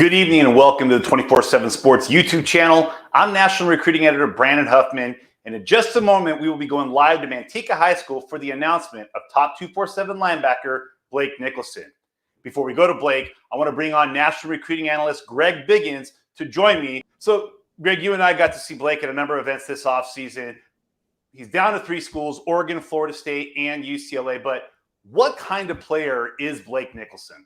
Good evening and welcome to the 24/7 Sports YouTube channel. I'm National Recruiting Editor Brandon Huffman, and in just a moment, we will be going live to Manteca High School for the announcement of top 247 linebacker Blake Nichelson. Before we go to Blake, I want to bring on National Recruiting Analyst Greg Biggins to join me. So, Greg, you and I got to see Blake at a number of events this offseason. He's down to 3 schools, Oregon, Florida State, and UCLA. But what kind of player is Blake Nichelson?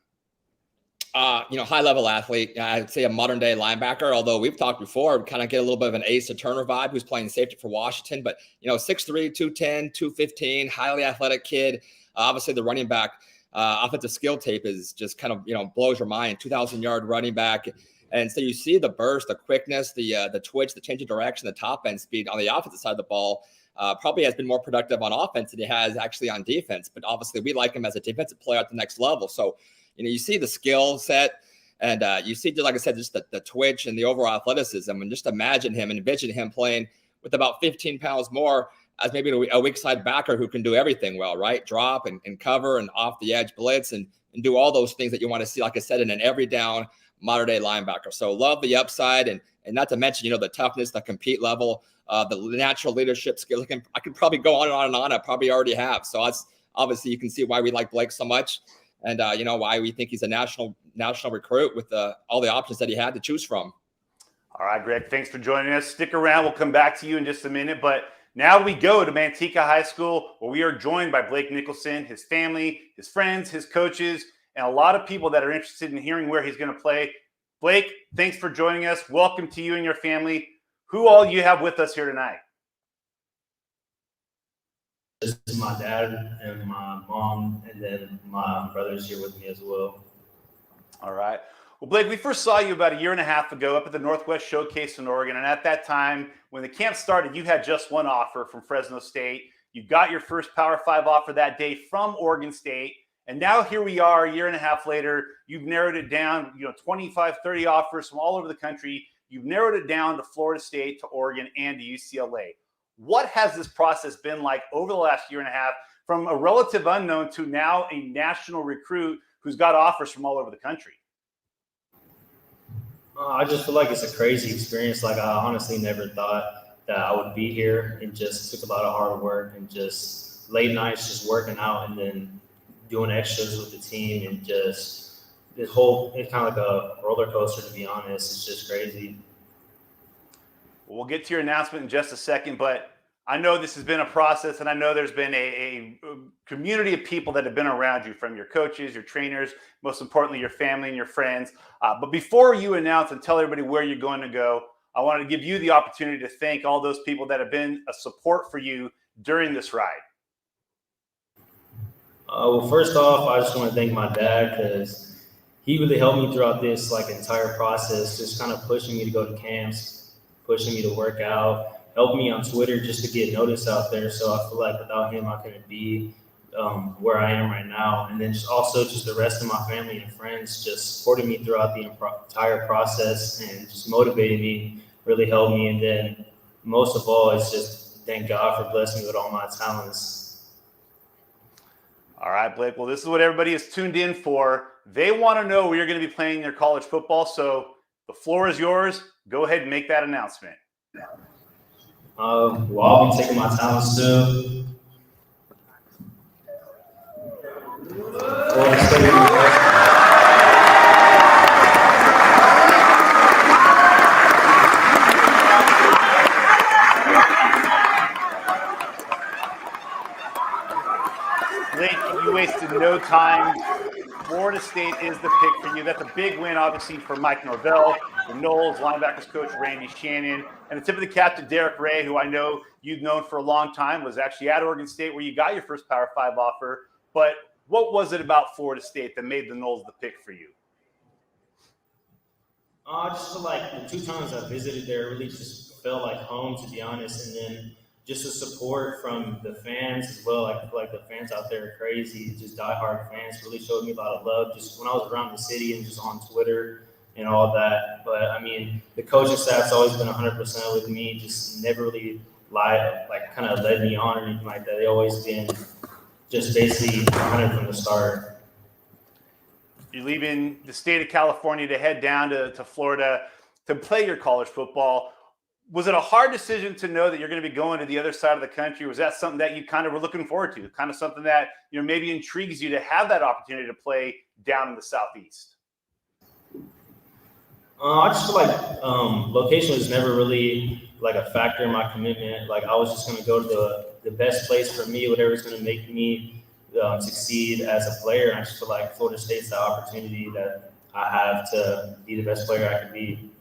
High-level athlete. I'd say a modern-day linebacker, although we've talked before, kind of get a little bit of an Ace Turner vibe who's playing safety for Washington. But, 6'3", 210, 215, highly athletic kid. Obviously, the running back offensive skill tape is just kind of, blows your mind. 2,000-yard running back. And so you see the burst, the quickness, the twitch, the change of direction, the top-end speed on the offensive side of the ball. Probably has been more productive on offense than he has actually on defense. But obviously, we like him as a defensive player at the next level. So, you see the skill set and you see, like I said, just the twitch and the overall athleticism. And just imagine him and envision him playing with about 15 pounds more as maybe a weak side backer who can do everything well, right? Drop and cover and off the edge blitz and do all those things that you want to see, like I said, in an every down modern day linebacker. So love the upside and not to mention, the toughness, the compete level, the natural leadership skill. I could probably go on and on and on. I probably already have. So that's obviously you can see why we like Blake so much. And, why we think he's a national recruit with all the options that he had to choose from. All right, Greg, thanks for joining us. Stick around. We'll come back to you in just a minute. But now we go to Manteca High School, where we are joined by Blake Nichelson, his family, his friends, his coaches, and a lot of people that are interested in hearing where he's going to play. Blake, thanks for joining us. Welcome to you and your family. Who all you have with us here tonight? This is my dad and my mom, and then my brother's here with me as well. All right. Well, Blake, we first saw you about a year and a half ago up at the Northwest Showcase in Oregon. And at that time, when the camp started, you had just one offer from Fresno State. You got your first Power 5 offer that day from Oregon State. And now here we are a year and a half later. You've narrowed it down, 25, 30 offers from all over the country. You've narrowed it down to Florida State, to Oregon, and to UCLA. What has this process been like over the last year and a half, from a relative unknown to now a national recruit who's got offers from all over the country? I just feel like it's a crazy experience. Like, I honestly never thought that I would be here. It just took a lot of hard work and just late nights just working out and then doing extras with the team, and just it's kind of like a roller coaster, to be honest. It's just crazy. We'll get to your announcement in just a second, but I know this has been a process, and I know there's been a community of people that have been around you, from your coaches, your trainers, most importantly, your family and your friends. But before you announce and tell everybody where you're going to go, I wanted to give you the opportunity to thank all those people that have been a support for you during this ride. Well, first off, I just want to thank my dad, because he really helped me throughout this entire process, just kind of pushing me to go to camps, pushing me to work out, helped me on Twitter just to get noticed out there. So I feel like without him, I couldn't be where I am right now. And then just the rest of my family and friends just supported me throughout the entire process and just motivated me, really helped me. And then most of all, it's just thank God for blessing me with all my talents. All right, Blake. Well, this is what everybody is tuned in for. They want to know where you're going to be playing their college football. So the floor is yours. Go ahead and make that announcement. Well, I'll be taking my talents to Florida State. Blake, you wasted no time. Florida State is the pick for you. That's a big win, obviously, for Mike Norvell, the Noles linebackers coach Randy Shannon, and the tip of the cap to Derek Ray, who I know you've known for a long time, was actually at Oregon State where you got your first Power 5 offer. But what was it about Florida State that made the Noles the pick for you? I just feel like the 2 times I visited there really just felt like home, to be honest. And then just the support from the fans as well. I feel like the fans out there are crazy, just diehard fans, really showed me a lot of love just when I was around the city and just on Twitter and all that. But I mean, the coaching staff's always been 100% with me, just never really lied, kind of led me on or anything like that. They always been just basically 100 from the start. You're leaving the state of California to head down to Florida to play your college football. Was it a hard decision to know that you're going to be going to the other side of the country? Was that something that you kind of were looking forward to? Kind of something that, maybe intrigues you to have that opportunity to play down in the Southeast? I just feel like location was never really like a factor in my commitment. Like I was just going to go to the best place for me, whatever's going to make me succeed as a player. I just feel like Florida State's the opportunity that I have to be the best player I could be.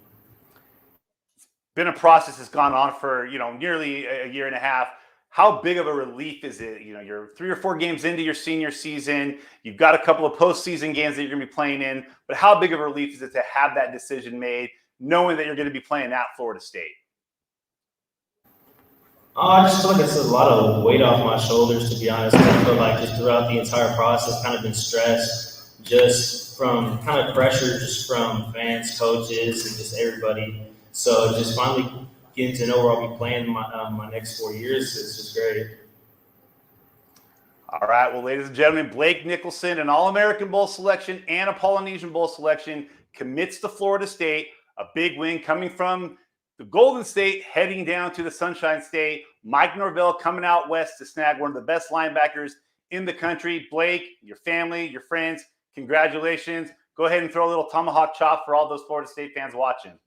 Been a process that's gone on for, nearly a year and a half. How big of a relief is it? You're 3 or 4 games into your senior season. You've got a couple of postseason games that you're going to be playing in. But how big of a relief is it to have that decision made, knowing that you're going to be playing at Florida State? I just feel like it's a lot of weight off my shoulders, to be honest. I feel like just throughout the entire process, kind of been stressed just from kind of pressure, just from fans, coaches, and just everybody. So just finally getting to know where I'll be playing my next 4 years is just great. All right. Well, ladies and gentlemen, Blake Nichelson, an All-American Bowl selection and a Polynesian Bowl selection, commits to Florida State. A big win coming from the Golden State, heading down to the Sunshine State. Mike Norvell coming out west to snag one of the best linebackers in the country. Blake, your family, your friends, congratulations. Go ahead and throw a little tomahawk chop for all those Florida State fans watching.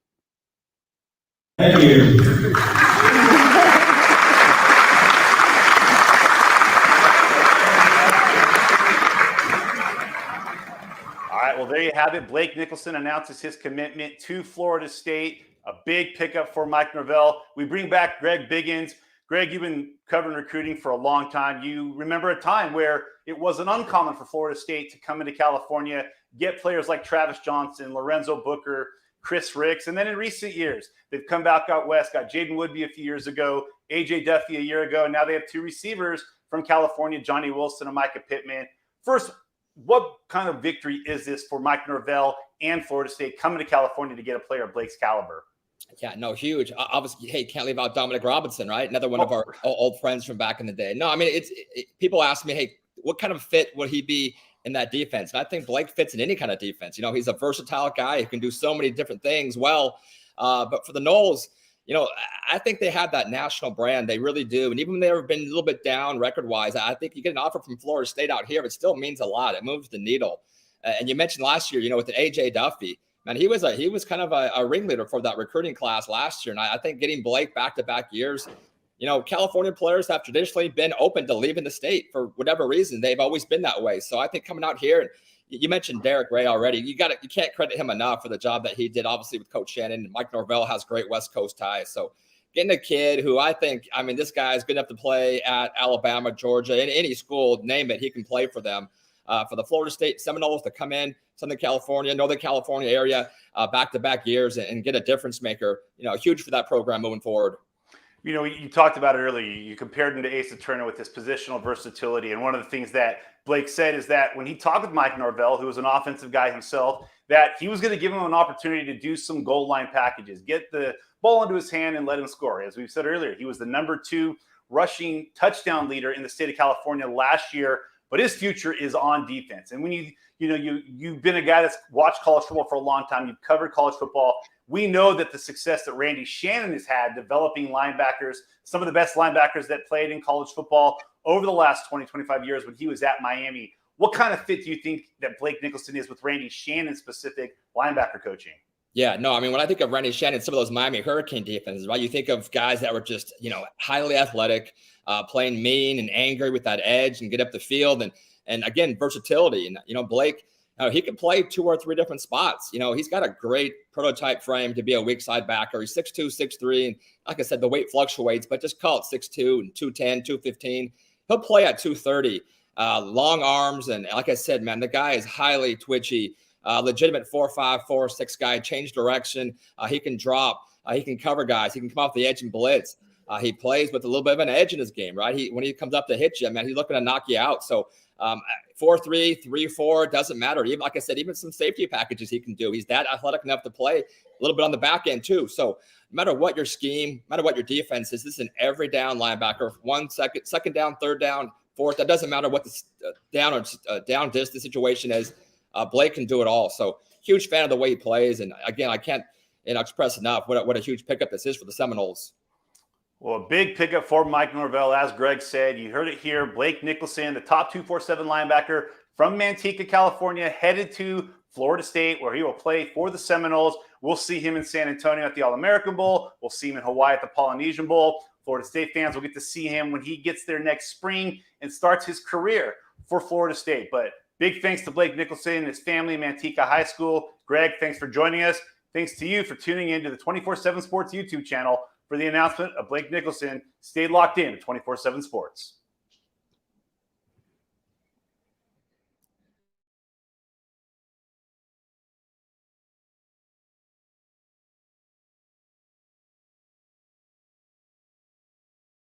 Thank you. All right, well, there you have it. Blake Nichelson announces his commitment to Florida State. A big pickup for Mike Norvell. We bring back Greg Biggins. Greg, you've been covering recruiting for a long time. You remember a time where it wasn't uncommon for Florida State to come into California, get players like Travis Johnson, Lorenzo Booker, Chris Ricks, and then in recent years, they've come back out west, got Jaden Woodby a few years ago, A.J. Duffy a year ago, and now they have 2 receivers from California, Johnny Wilson and Micah Pittman. First, what kind of victory is this for Mike Norvell and Florida State coming to California to get a player of Blake's caliber? Yeah, no, huge. Obviously, hey, can't leave out Dominic Robinson, right? Another one of our old friends from back in the day. No, I mean, people ask me, hey, what kind of fit would he be in that defense? And I think Blake fits in any kind of defense. He's a versatile guy who can do so many different things well. But for the Noles, I think they have that national brand. They really do. And even when they've been a little bit down record-wise, I think you get an offer from Florida State out here, it still means a lot. It moves the needle. And you mentioned last year, with the A.J. Duffy, man, he was kind of a ringleader for that recruiting class last year. And I think getting Blake back-to-back years, California players have traditionally been open to leaving the state for whatever reason. They've always been that way. So I think coming out here, and you mentioned Derek Ray already. You can't credit him enough for the job that he did, obviously, with Coach Shannon. Mike Norvell has great West Coast ties. So getting a kid who this guy is good enough to play at Alabama, Georgia, in any school, name it, he can play for them. For the Florida State Seminoles to come in Southern California, Northern California area, back-to-back years and get a difference maker, huge for that program moving forward. You talked about it earlier. You compared him to Asa Turner with his positional versatility. And one of the things that Blake said is that when he talked with Mike Norvell, who was an offensive guy himself, that he was going to give him an opportunity to do some goal line packages, get the ball into his hand and let him score. As we've said earlier, he was the number 2 rushing touchdown leader in the state of California last year, but his future is on defense. And when you've been a guy that's watched college football for a long time, you've covered college football. We know that the success that Randy Shannon has had developing linebackers, some of the best linebackers that played in college football over the last 20, 25 years when he was at Miami. What kind of fit do you think that Blake Nichelson is with Randy Shannon's specific linebacker coaching? Yeah, no, I mean, when I think of Randy Shannon, some of those Miami Hurricane defenses, right? You think of guys that were just, highly athletic, playing mean and angry with that edge and get up the field. And again, versatility. And, Blake, he can play 2 or 3 different spots. He's got a great prototype frame to be a weak side backer. He's 6'2", 6'3", and like I said, the weight fluctuates, but just call it 6'2", and 210, 215. He'll play at 230. Long arms, and like I said, man, the guy is highly twitchy. Legitimate 4'5", 4'6" guy. Change direction. He can drop. He can cover guys. He can come off the edge and blitz. He plays with a little bit of an edge in his game, right? When he comes up to hit you, man, he's looking to knock you out. So 4-3, 3-4, doesn't matter. Even like I said, even some safety packages he can do. He's that athletic enough to play a little bit on the back end too. So no matter what your scheme, no matter what your defense is, this is an every down linebacker. 1 second, second down, third down, fourth. That doesn't matter what the down distance situation is. Blake can do it all. So huge fan of the way he plays. And again, I can't express enough what a huge pickup this is for the Seminoles. Well, a big pickup for Mike Norvell, as Greg said. You heard it here. Blake Nichelson, the top 247 linebacker from Manteca, California, headed to Florida State, where he will play for the Seminoles. We'll see him in San Antonio at the All-American Bowl. We'll see him in Hawaii at the Polynesian Bowl. Florida State fans will get to see him when he gets there next spring and starts his career for Florida State. But big thanks to Blake Nichelson and his family, Manteca High School. Greg, thanks for joining us. Thanks to you for tuning into the 24/7 Sports YouTube channel for the announcement of Blake Nichelson. Stay locked in to 24/7 Sports.